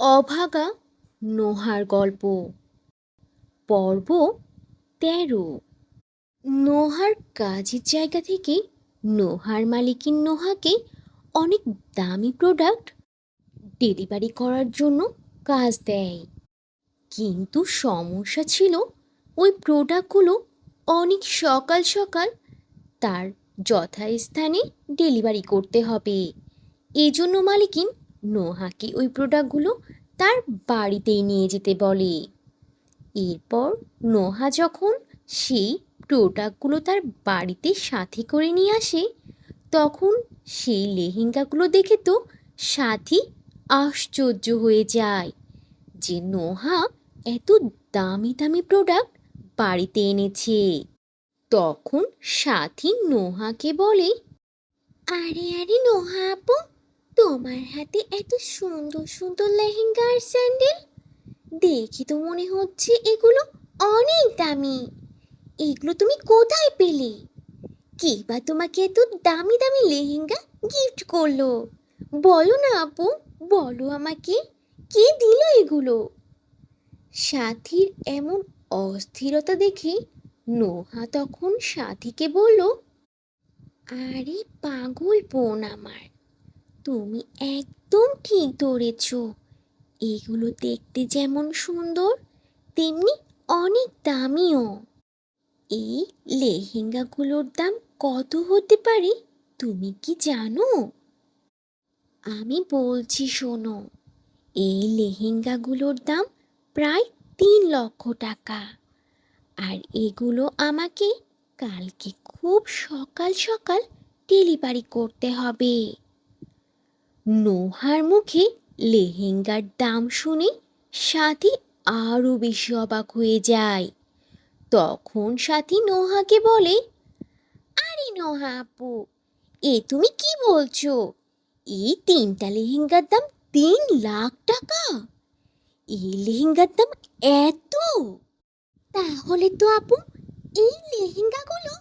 অভাগা নোহার গল্প পর্ব ১৩। নোহার কাজের জায়গা থেকে নোহার মালিকিন নোহাকে অনেক দামি প্রোডাক্ট ডেলিভারি করার জন্য কাজ দেয়, কিন্তু সমস্যা ছিল ওই প্রোডাক্টগুলো অনেক সকাল সকাল তার যথাস্থানে ডেলিভারি করতে হবে। এজন্য মালিকিন নোহাকে ওই প্রোডাক্টগুলো তার বাড়িতেই নিয়ে যেতে বলে। এরপর নোহা যখন সেই প্রোডাক্টগুলো তার বাড়িতে সাথে করে নিয়ে আসে, তখন সেই লেহেঙ্গাগুলো দেখে তো সাথী আশ্চর্য হয়ে যায় যে নোহা এত দামি দামি প্রোডাক্ট বাড়িতে এনেছে। তখন সাথী নোহাকে বলে, আরে আরে নোহা আপু, তোমার হাতে এত সুন্দর সুন্দর লেহেঙ্গা আর স্যান্ডেল, দেখি তো মনে হচ্ছে এগুলো অনেক দামি। এগুলো তুমি কোথায় পেলে? কে বা তোমাকে এত দামি দামি লেহেঙ্গা গিফট করলো? বলো না আপু, বলো আমাকে, কে দিল এগুলো? সাথীর এমন অস্থিরতা দেখে নোহা তখন সাথীকে বলল, আরে পাগল বোন আমার, তুমি একদম ঠিক ধরেছ। এগুলো দেখতে যেমন সুন্দর তেমনি অনেক দামিও। এই লেহেঙ্গাগুলোর দাম কত হতে পারে তুমি কি জানো? আমি বলছি শোনো, এই লেহেঙ্গাগুলোর দাম প্রায় ৩ লক্ষ টাকা। আর এগুলো আমাকে কালকে খুব সকাল সকাল ডেলিভারি করতে হবে। নোহার মুখে লেহেঙ্গার দাম শুনে সাথী আরও বেশি অবাক হয়ে যায়। তখন সাথী নোহাকে বলে, আরে নোহা আপু, এ তুমি কি বলছো? এই ৩টা লেহেঙ্গার দাম ৩ লাখ টাকা? এই লেহেঙ্গার দাম এত? তাহলে তো আপু এই লেহেঙ্গাগুলো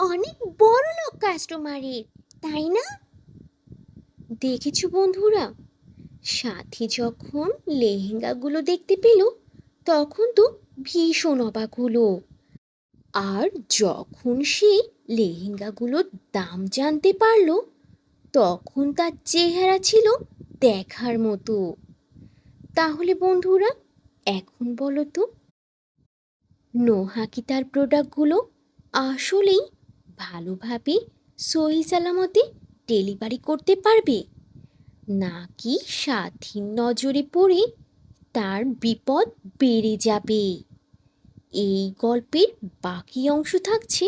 অনেক বড় লোক কাস্টমারের, তাই না? দেখেছো বন্ধুরা, সাথী যখন লেহেঙ্গাগুলো দেখতে পেল তখন তো ভীষণ অবাক হলো। আর যখন সে লেহেঙ্গাগুলোর দাম জানতে পারলো, তখন তার চেহারা ছিল দেখার মতো। তাহলে বন্ধুরা, এখন বলো তো, নোহা কি তার প্রোডাক্টগুলো আসলেই ভালোভাবে সহি সালামতে ডেলিভারি করতে পারবে, নাকি সাথীর নজরে পড়ে তার বিপদ বেড়ে যাবে? এই গল্পের বাকি অংশ থাকছে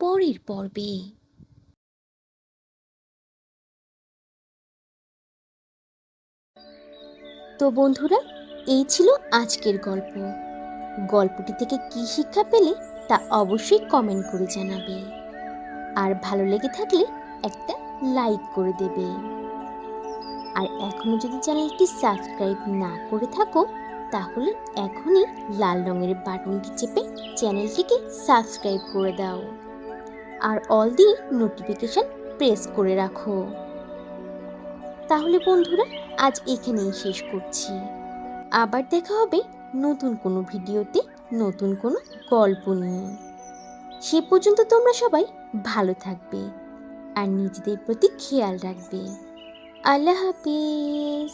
পরের পর্বে। তো বন্ধুরা, এই ছিল আজকের গল্প। গল্পটি থেকে কী শিক্ষা পেলে তা অবশ্যই কমেন্ট করে জানাবে। আর ভালো লেগে থাকলে একটা লাইক করে দেবে। আর এখনো যদি চ্যানেলটি সাবস্ক্রাইব না করে থাকো, তাহলে এখনই লাল রঙের বাটনটি চেপে চ্যানেলটিকে সাবস্ক্রাইব করে দাও। আর অল দি নোটিফিকেশন প্রেস করে রাখো। তাহলে বন্ধুরা, আজ এখানেই শেষ করছি। আবার দেখা হবে নতুন কোনো ভিডিওতে, নতুন কোনো গল্প নিয়ে। সে পর্যন্ত তোমরা সবাই ভালো থাকবে আর নিজেদের প্রতি খেয়াল রাখবে। আল্লাহ হাফিজ।